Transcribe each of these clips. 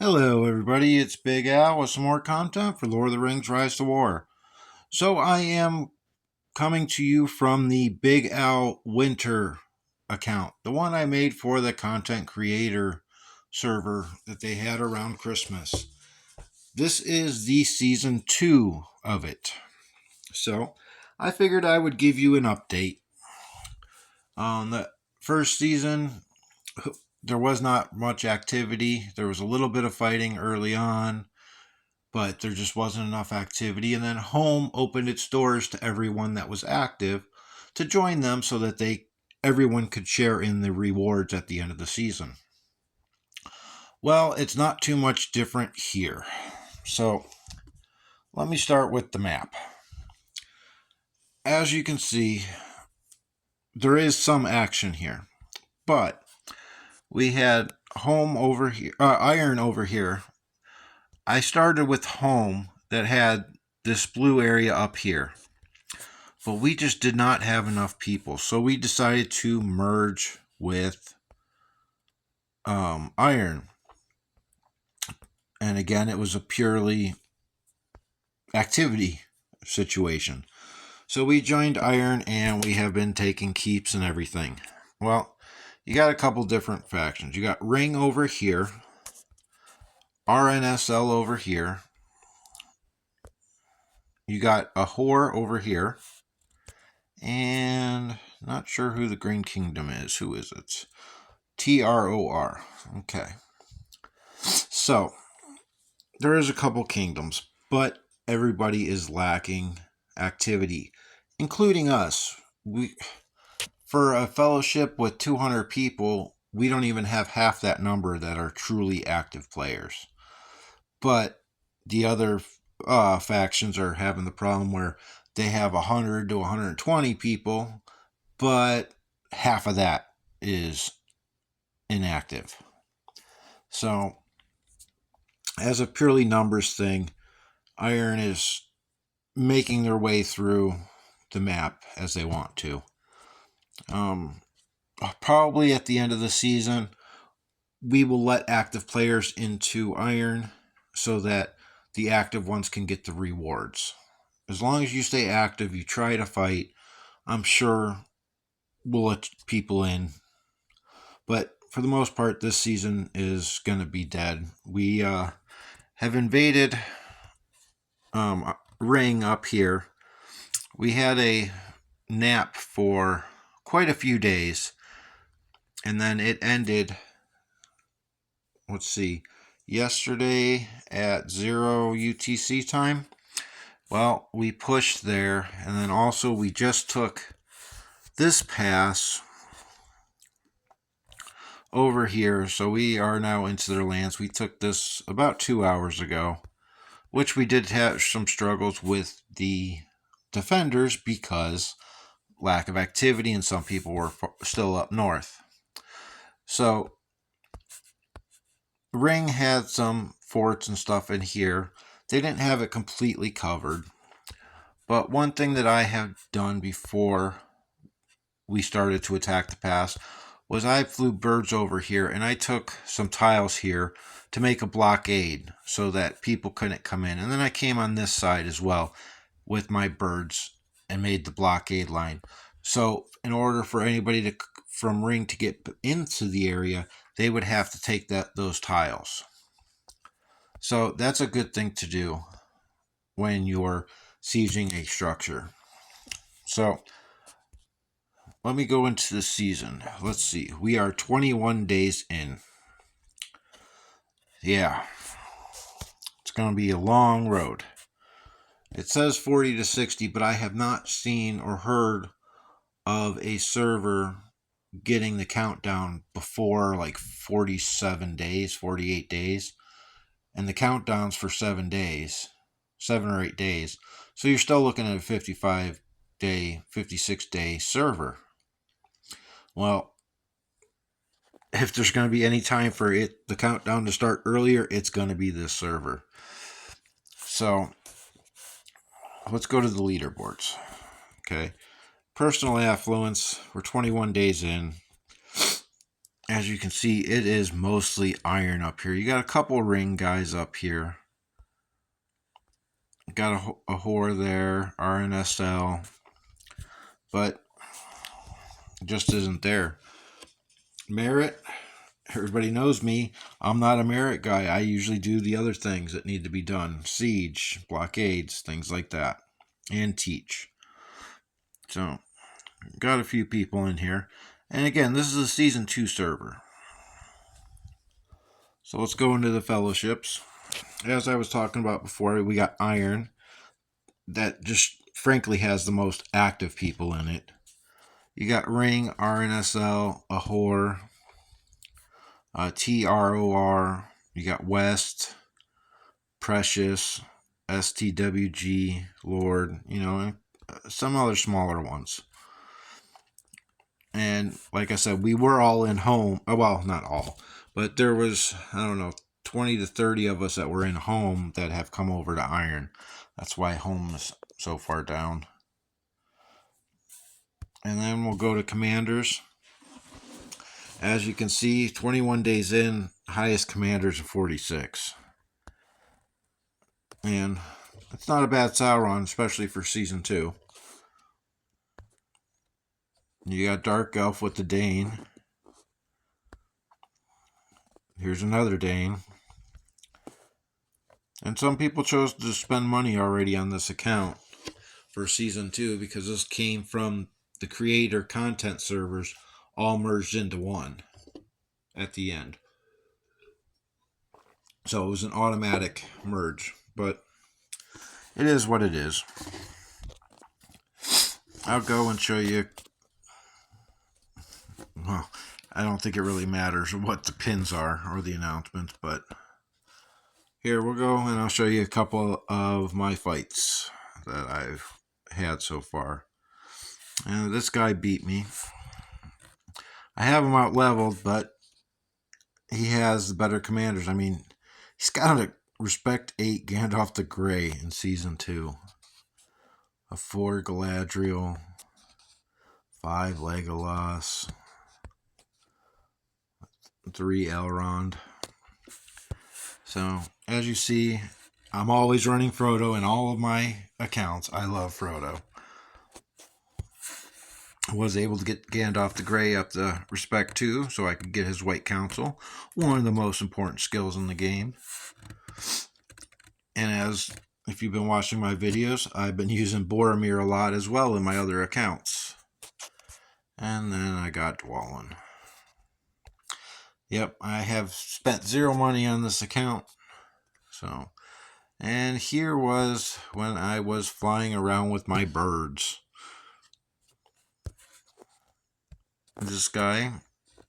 Hello, everybody. It's Big Al with some more content for Lord of the Rings Rise to War. So, I am coming to you from the Big Al Winter account, the one I made for the content creator server that they had around Christmas. This is the season 2 of it. So, I figured I would give you an update. On the first season, there was not much activity. There was a little bit of fighting early on, but there just wasn't enough activity. And then Home opened its doors to everyone that was active to join them so that everyone could share in the rewards at the end of the season. Well, it's not too much different here. So let me start with the map. As you can see, there is some action here, but we had Home over here, Iron over here. I started with Home that had this blue area up here, but we just did not have enough people, so we decided to merge with Iron. And again, it was a purely activity situation. So we joined Iron, and we have been taking keeps and everything. Well, you got a couple different factions. You got Ring over here, RNSL over here. You got a Whore over here, and not sure who the Green Kingdom is. Who is it? TROR. Okay. So, there is a couple kingdoms, but everybody is lacking activity, including us. For a fellowship with 200 people, we don't even have half that number that are truly active players. But the other factions are having the problem where they have 100 to 120 people, but half of that is inactive. So, as a purely numbers thing, Iron is making their way through the map as they want to. Probably at the end of the season, we will let active players into Iron so that the active ones can get the rewards. As long as you stay active, you try to fight, I'm sure we'll let people in. But for the most part, this season is going to be dead. We have invaded Ring up here. We had a nap for quite a few days, and then it ended, let's see, yesterday at 0 UTC time. Well, we pushed there, and then also we just took this pass over here, so we are now into their lands. We took this about 2 hours ago, which we did have some struggles with the defenders because lack of activity and some people were still up north. So Ring had some forts and stuff in here. They didn't have it completely covered. But one thing that I have done before we started to attack the pass was I flew birds over here, and I took some tiles here to make a blockade so that people couldn't come in. And then I came on this side as well with my birds and made the blockade line. So in order for anybody from Ring to get into the area, they would have to take those tiles. So that's a good thing to do when you're sieging a structure. So let me go into the season. Let's see. We are 21 days in. Yeah. It's going to be a long road. It says 40 to 60, but I have not seen or heard of a server getting the countdown before like 47 days, 48 days. And the countdown's for 7 days, 7 or 8 days. So you're still looking at a 55-day, 56-day server. Well, if there's going to be any time for the countdown to start earlier, it's going to be this server. So let's go to the leaderboards. Okay. Personal affluence, we're 21 days in. as you can see, it is mostly iron up here. You got a couple ring guys up here. Got a whore there, RNSL, but just isn't there. Merit, everybody knows me. I'm not a merit guy. I usually do the other things that need to be done. Siege, blockades, things like that. And teach. So, got a few people in here. And again, this is a Season 2 server. So let's go into the fellowships. As I was talking about before, we got Iron. That just frankly has the most active people in it. You got Ring, RNSL, Ahor, TROR. You got West, Precious, STWG, Lord, some other smaller ones. And like I said, we were all in home. Well, not all, but there was, 20 to 30 of us that were in home that have come over to Iron. That's why home is so far down. And then we'll go to commanders. As you can see, 21 days in, highest commanders of 46. And it's not a bad Sauron, especially for Season 2. You got Dark Elf with the Dane. Here's another Dane. And some people chose to spend money already on this account for Season 2 because this came from the creator content servers all merged into one at the end. So it was an automatic merge, but it is what it is. I'll go and show you. Well, I don't think it really matters what the pins are or the announcements, but here we'll go and I'll show you a couple of my fights that I've had so far. And this guy beat me. I have him out leveled, but he has the better commanders. I mean, he's got a Respect 8 Gandalf the Grey in Season 2. A 4 Galadriel. 5 Legolas. 3 Elrond. So, as you see, I'm always running Frodo in all of my accounts. I love Frodo. I was able to get Gandalf the Grey up to Respect 2 so I could get his White Council. One of the most important skills in the game. And if you've been watching my videos, I've been using Boromir a lot as well in my other accounts. And then I got Dwalin. Yep, I have spent 0 money on this account. So, and here was when I was flying around with my birds. This guy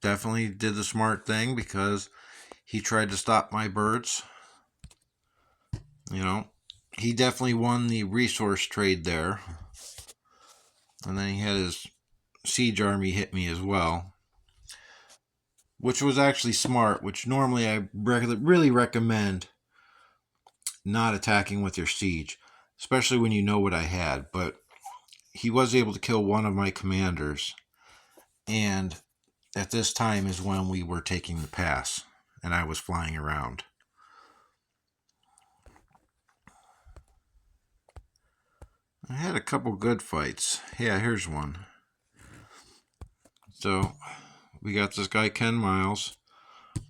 definitely did the smart thing because he tried to stop my birds. He definitely won the resource trade there. And then he had his siege army hit me as well, which was actually smart, which normally I really recommend not attacking with your siege, especially when you know what I had. But he was able to kill one of my commanders, and at this time is when we were taking the pass, and I was flying around. I had a couple good fights. Yeah, here's one. So, we got this guy Ken Miles.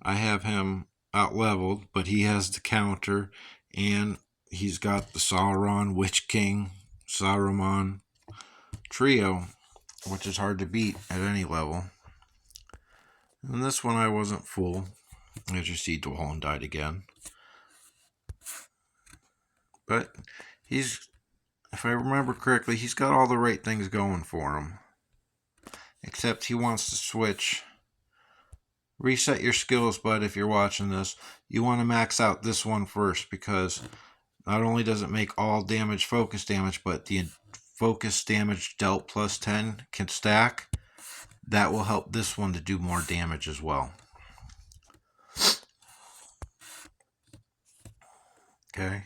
I have him out leveled, but he has the counter, and he's got the Sauron, Witch King, Saruman trio, which is hard to beat at any level. And this one I wasn't full. As you see, Dwalin died again. But if I remember correctly, he's got all the right things going for him. Except he wants to switch. Reset your skills, bud, if you're watching this. You want to max out this one first because not only does it make all damage focus damage, but the focus damage dealt plus 10 can stack. That will help this one to do more damage as well. Okay.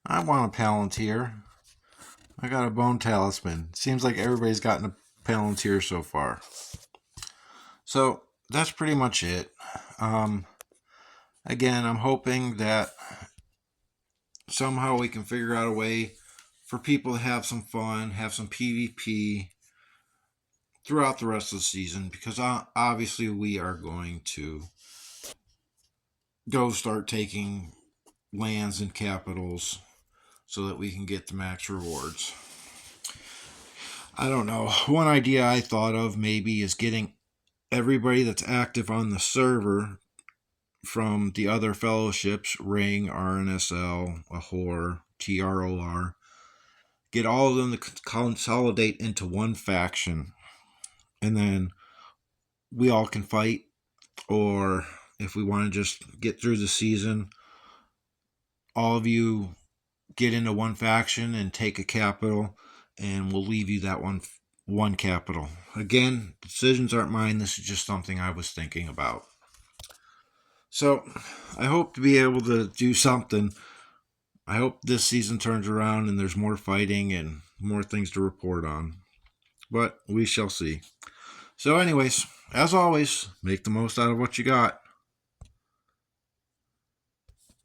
I want a Palantir. I got a Bone Talisman. Seems like everybody's gotten a Palantir so far. So that's pretty much it. Again, I'm hoping that somehow we can figure out a way for people to have some fun, have some PvP throughout the rest of the season, because obviously we are going to go start taking lands and capitals so that we can get the max rewards. I don't know. One idea I thought of maybe is getting everybody that's active on the server from the other fellowships, Ring, RNSL, Ahor, TROR, get all of them to consolidate into one faction. And then we all can fight. Or if we want to just get through the season, all of you get into one faction and take a capital, and we'll leave you that one capital. Again, decisions aren't mine. This is just something I was thinking about. So I hope to be able to do something. I hope this season turns around and there's more fighting and more things to report on. But we shall see. So anyways, as always, make the most out of what you got.